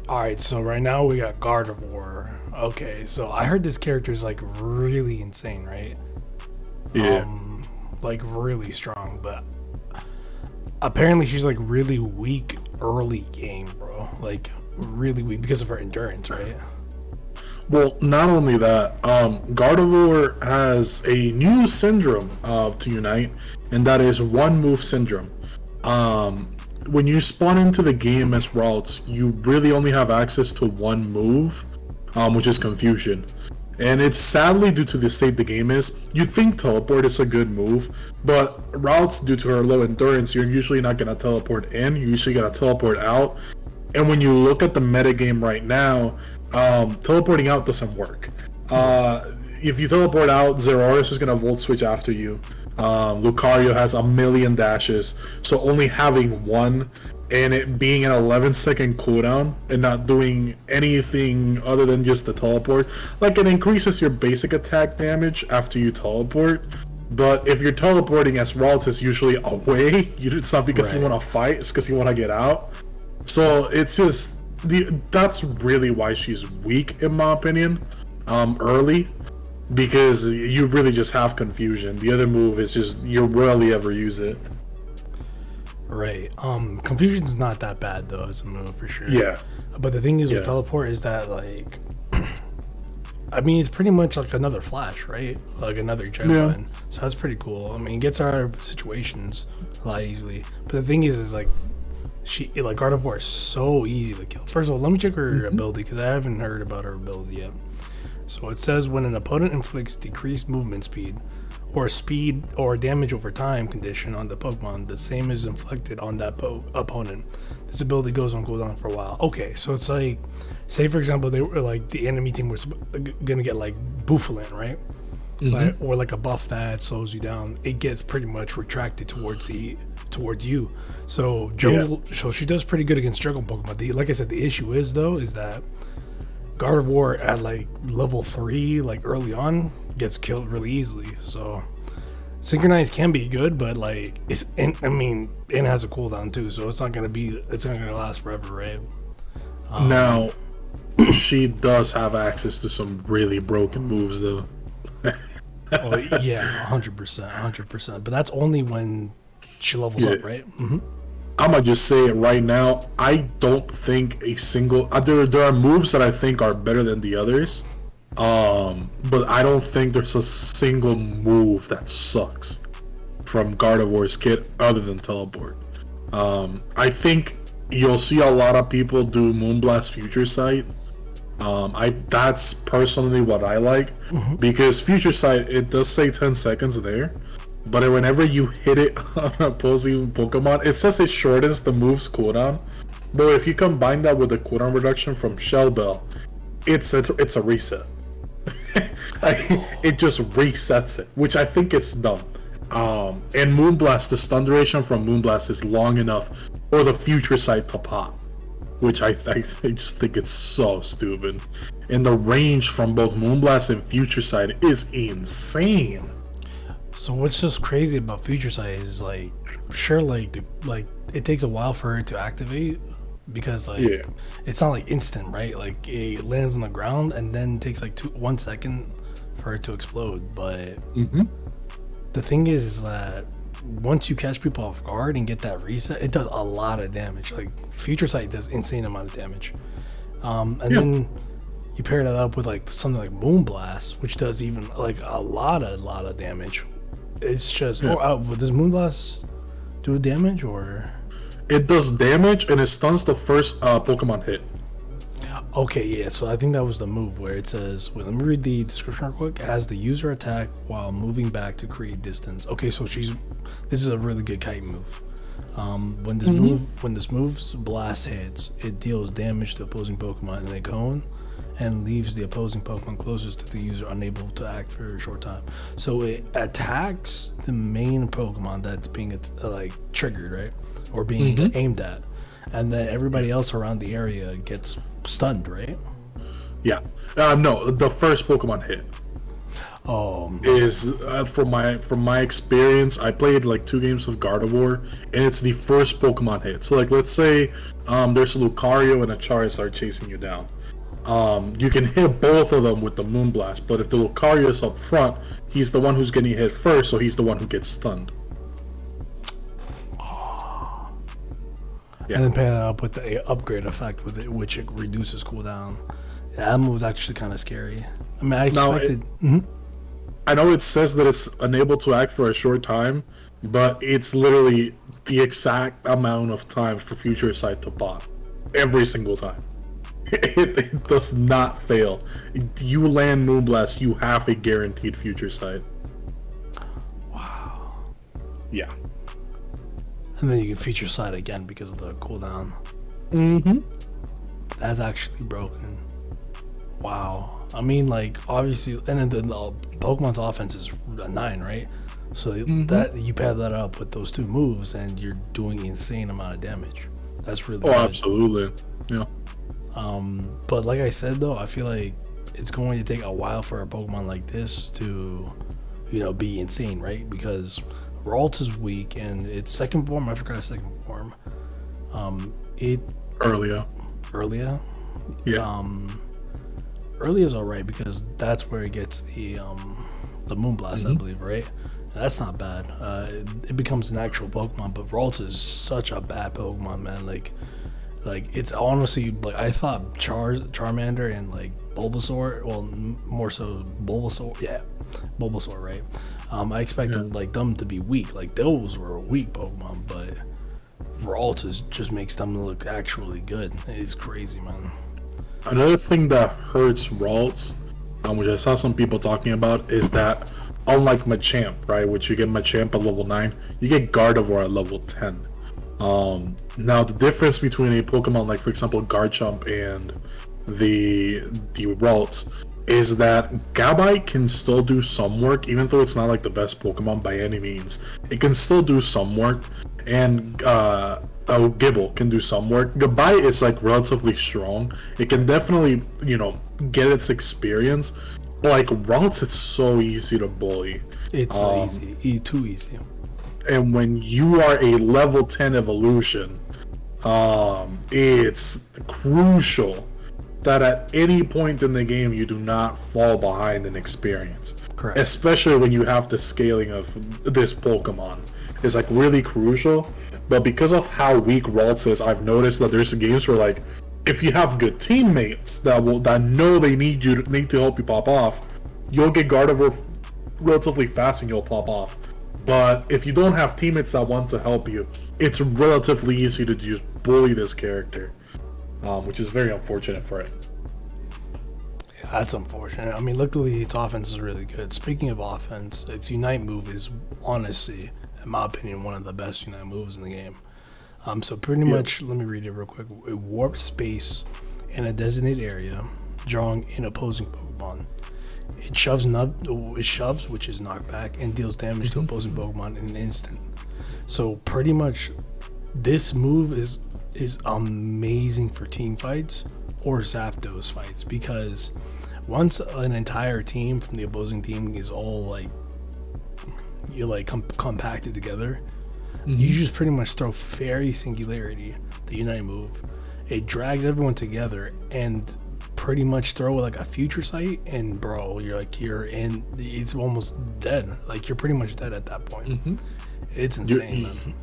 All right, so right now we got Gardevoir. Okay, so I heard this character is like really insane, right? Yeah. Like really strong, but apparently she's like really weak early game, bro. Like really weak because of her endurance, right? Well, not only that, Gardevoir has a new syndrome to unite, and that is one move syndrome. When you spawn into the game as routes, you really only have access to one move, which is confusion. And it's sadly due to the state the game is. You think teleport is a good move, but routes, due to her low endurance, you're usually not gonna teleport in. You're usually gonna teleport out. And when you look at the metagame right now, teleporting out doesn't work. If you teleport out, Zeraorus is gonna volt switch after you. Lucario has a million dashes, so only having one and it being an 11-second cooldown and not doing anything other than just the teleport, like it increases your basic attack damage after you teleport. But if you're teleporting as Ralts, it's usually away. It's not because you want to fight; it's because you want to get out. So it's just that's really why she's weak, in my opinion. Early, because you really just have confusion. The other move is just you rarely ever use it. Right. Confusion's not that bad though as a move for sure. Yeah. But the thing is with teleport is that like I mean it's pretty much like another flash, right? Like another jet button. So that's pretty cool. I mean it gets her out of situations a lot easily. But the thing is like Gardevoir is so easy to kill. First of all, let me check her ability because I haven't heard about her ability yet. So it says when an opponent inflicts decreased movement speed or damage over time condition on the Pokemon, the same is inflicted on that opponent. This ability goes on cooldown for a while. Okay, so it's like, say for example, they were like the enemy team was gonna get like Bouffalant, right? Or like a buff that slows you down. It gets pretty much retracted towards you. So so she does pretty good against jungle Pokemon. Like I said, the issue is that Gardevoir at like level 3, like early on, gets killed really easily. So synchronized can be good, but like it has a cooldown too, so it's not gonna last forever, right? Now she does have access to some really broken moves though. Oh yeah, 100%. But that's only when she levels up, right? I'm gonna just say it right now. I don't think a single there are moves that I think are better than the others. But I don't think there's a single move that sucks from Gardevoir's kit other than teleport. I think you'll see a lot of people do Moonblast Future Sight. That's personally what I like because Future Sight, it does say 10 seconds there, but whenever you hit it on an opposing Pokemon, it says it shortens the move's cooldown. But if you combine that with the cooldown reduction from Shell Bell, it's a reset. It just resets it, which I think it's dumb. And Moonblast, the stun duration from Moonblast is long enough for the Future Sight to pop, which I just think it's so stupid. And the range from both Moonblast and Future Sight is insane. So what's just crazy about Future Sight is like, sure, like it takes a while for it to activate. Because like it's not like instant, right? Like it lands on the ground and then takes like 1 second for it to explode. But the thing is that once you catch people off guard and get that reset, it does a lot of damage. Like Future Sight does insane amount of damage. Then you pair that up with like something like Moonblast, which does even like a lot of damage. It's just does Moonblast do damage or? It does damage and it stuns the first Pokemon hit. Okay, yeah, so I think that was the move where it says, let me read the description real quick. As the user attack while moving back to create distance. Okay, so this is a really good kite move. When this move's blast hits, it deals damage to opposing Pokemon in a cone and leaves the opposing Pokemon closest to the user unable to act for a short time. So it attacks the main Pokemon that's being like triggered, right? Or being aimed at, and then everybody else around the area gets stunned, right? Yeah. No, the first Pokemon hit. Oh, is from my experience. I played like 2 games of Gardevoir, and it's the first Pokemon hit. So like, let's say there's a Lucario and a Charizard chasing you down. You can hit both of them with the Moonblast, but if the Lucario is up front, he's the one who's getting hit first, so he's the one who gets stunned. Yeah. And then pair that up with the upgrade effect with it, which it reduces cooldown. Yeah, that move's actually kind of scary. I mean, I expected. I know it says that it's unable to act for a short time, but it's literally the exact amount of time for Future Sight to pop every single time. It does not fail. You land Moonblast, you have a guaranteed Future Sight. Wow. Yeah. And then you can Future Sight again because of the cooldown. That's actually broken. Wow. I mean, like, obviously, and then the Pokemon's offense is a 9, right? So that you pair that up with those 2 moves, and you're doing an insane amount of damage. That's really good. Absolutely. Yeah. But like I said, though, I feel like it's going to take a while for a Pokemon like this to, be insane, right? Because Ralts is weak, and its second form, I forgot its second form. Earlier. Yeah. Early is alright because that's where it gets the Moonblast, I believe, right? And that's not bad. It becomes an actual Pokemon, but Ralts is such a bad Pokemon, man. Like it's honestly, like, I thought Charmander and like Bulbasaur, well, more so Bulbasaur, right? I expected like them to be weak. Like, those were weak Pokemon, but Ralts just makes them look actually good. It's crazy, man. Another thing that hurts Ralts, which I saw some people talking about, is that unlike Machamp, right, which you get Machamp at level 9, you get Gardevoir at level 10. Now the difference between a Pokemon like, for example, Garchomp and the Ralts is that Gabite can still do some work, even though it's not like the best Pokemon by any means. It can still do some work, and Gibble can do some work. Gabite is like relatively strong. It can definitely, get its experience. But like Ralts, it's so easy to bully. It's easy, too easy. And when you are a level 10 evolution, it's crucial that at any point in the game you do not fall behind in experience. Correct. Especially when you have the scaling of this Pokemon. It's like really crucial. But because of how weak Ralts is, I've noticed that there's games where, like, if you have good teammates that know they need to help you pop off, you'll get Gardevoir relatively fast and you'll pop off. But if you don't have teammates that want to help you, it's relatively easy to just bully this character, which is very unfortunate for it. Yeah, that's unfortunate. I mean, luckily its offense is really good. Speaking of offense, its Unite move is honestly, in my opinion, one of the best Unite moves in the game. So pretty much, let me read it real quick. It warps space in a designated area, drawing in opposing Pokemon. It shoves, which is knockback, and deals damage to opposing Pokemon in an instant. So pretty much, this move is amazing for team fights or Zapdos fights, because once an entire team from the opposing team is all compacted together, you just pretty much throw Fairy Singularity, the Unite move. It drags everyone together and pretty much throw like a Future Sight, and bro, it's almost dead. Like, you're pretty much dead at that point. It's insane, man.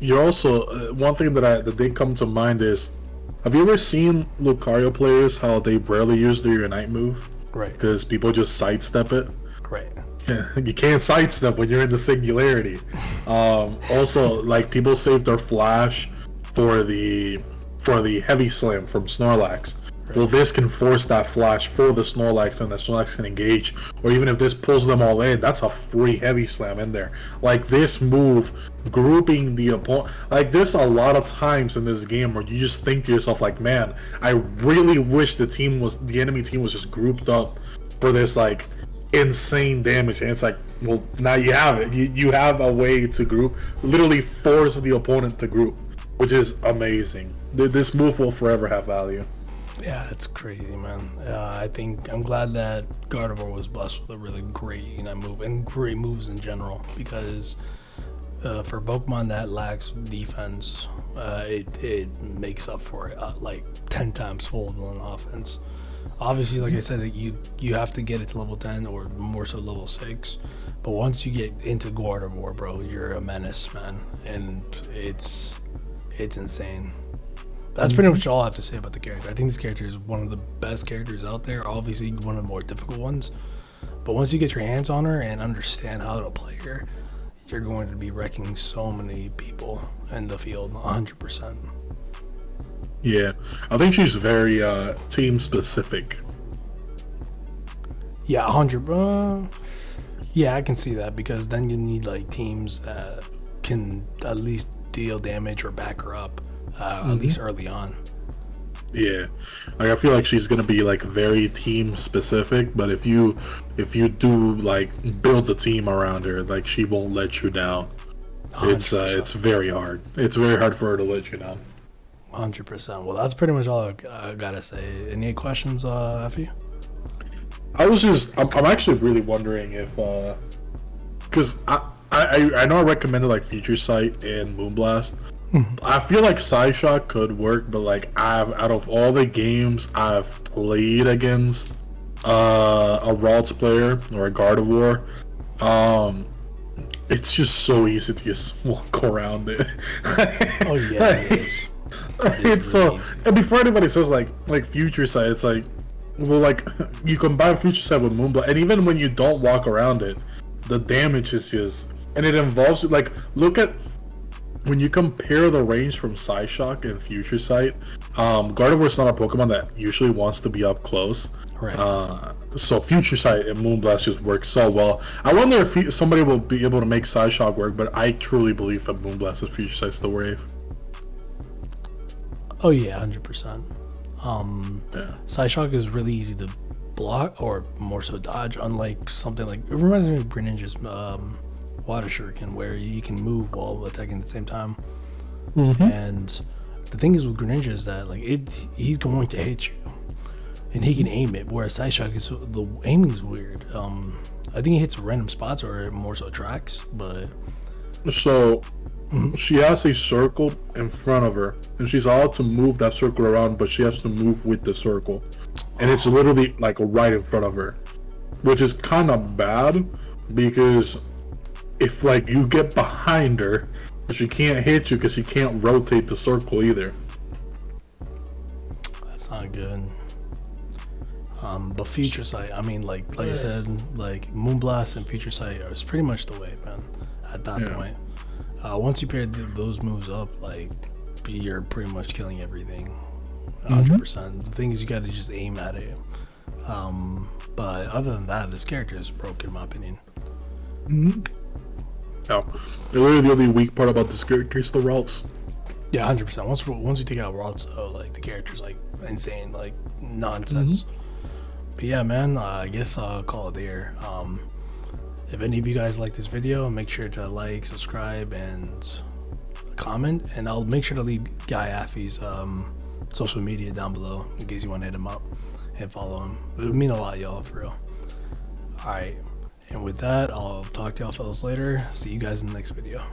You're also one thing that did come to mind is, have you ever seen Lucario players how they rarely use their Unite move? Right. Because people just sidestep it. Right. You can't sidestep when you're in the Singularity. Also, like, people save their Flash for the Heavy Slam from Snorlax. Right. Well, this can force that Flash for the Snorlax, and the Snorlax can engage. Or even if this pulls them all in, that's a free Heavy Slam in there. Like, this move, grouping the opponent. Like, there's a lot of times in this game where you just think to yourself, like, man, I really wish the enemy team was just grouped up for this, like, insane damage. And it's like, well, now you have it. You have a way to group, literally force the opponent to group, which is amazing. This move will forever have value. Yeah, it's crazy, man. I think I'm glad that Gardevoir was blessed with a really great Unite move and great moves in general because for Pokemon that lacks defense, it makes up for it like 10 times fold on offense. Obviously, like I said, that you have to get it to level 10 or more so level 6. But once you get into Gardevoir, bro, you're a menace, man, and it's insane. That's pretty much all I have to say about the character. I think this character is one of the best characters out there. Obviously, one of the more difficult ones. But once you get your hands on her and understand how to play her, you're going to be wrecking so many people in the field, 100%. Yeah, I think she's very team specific. Yeah, 100. Yeah, I can see that because then you need like teams that can at least deal damage or back her up, at least early on. Yeah, like I feel like she's gonna be like very team specific, but if you do like build the team around her, like she won't let you down. 100%. It's very hard. It's very hard for her to let you down. 100%. Well, that's pretty much all I gotta say. Any questions, Effie? I'm actually really wondering if, because I know I recommended like Future Sight and Moonblast. I feel like Psyshock could work, but like out of all the games I've played against a Ralts player or a Gardevoir, it's just so easy to just walk around it. Oh yeah, it is. It's so, and before anybody says like Future Sight, it's like, well, like you combine Future Sight with Moonblast, and even when you don't walk around it, the damage is just, and it involves like, look at when you compare the range from Psyshock and Future Sight. Gardevoir is not a Pokemon that usually wants to be up close. Right. So Future Sight and Moonblast just work so well. I wonder if somebody will be able to make Psyshock work, but I truly believe that Moonblast and Future Sight's the wave. Oh yeah, 100%. Yeah. Psyshock is really easy to block or more so dodge, unlike something like, it reminds me of Greninja's Water Shuriken, where you can move while attacking at the same time. And the thing is with Greninja is that like he's going to hit you, and he can aim it. Whereas Psyshock is, the aiming is weird. I think he hits random spots or more so tracks, but so she has a circle in front of her, and she's allowed to move that circle around, but she has to move with the circle, and it's literally like right in front of her, which is kind of bad because if like you get behind her, she can't hit you because she can't rotate the circle either. that's not good. But Future Sight, I mean, like I said, like Moonblast and Future Sight is pretty much the way, man. At that point, once you pair those moves up, like you're pretty much killing everything, 100%. The thing is, you got to just aim at it. But other than that, this character is broken, in my opinion. No, really the only weak part about this character is the Ralts. Yeah, 100%. Once you take out Ralts, though, like the character's like insane, like nonsense. But yeah, man, I guess I'll call it there. If any of you guys like this video, make sure to like, subscribe, and comment. And I'll make sure to leave Guy Aphi's social media down below in case you want to hit him up and follow him. It would mean a lot, y'all, for real. Alright, and with that, I'll talk to y'all fellas later. See you guys in the next video.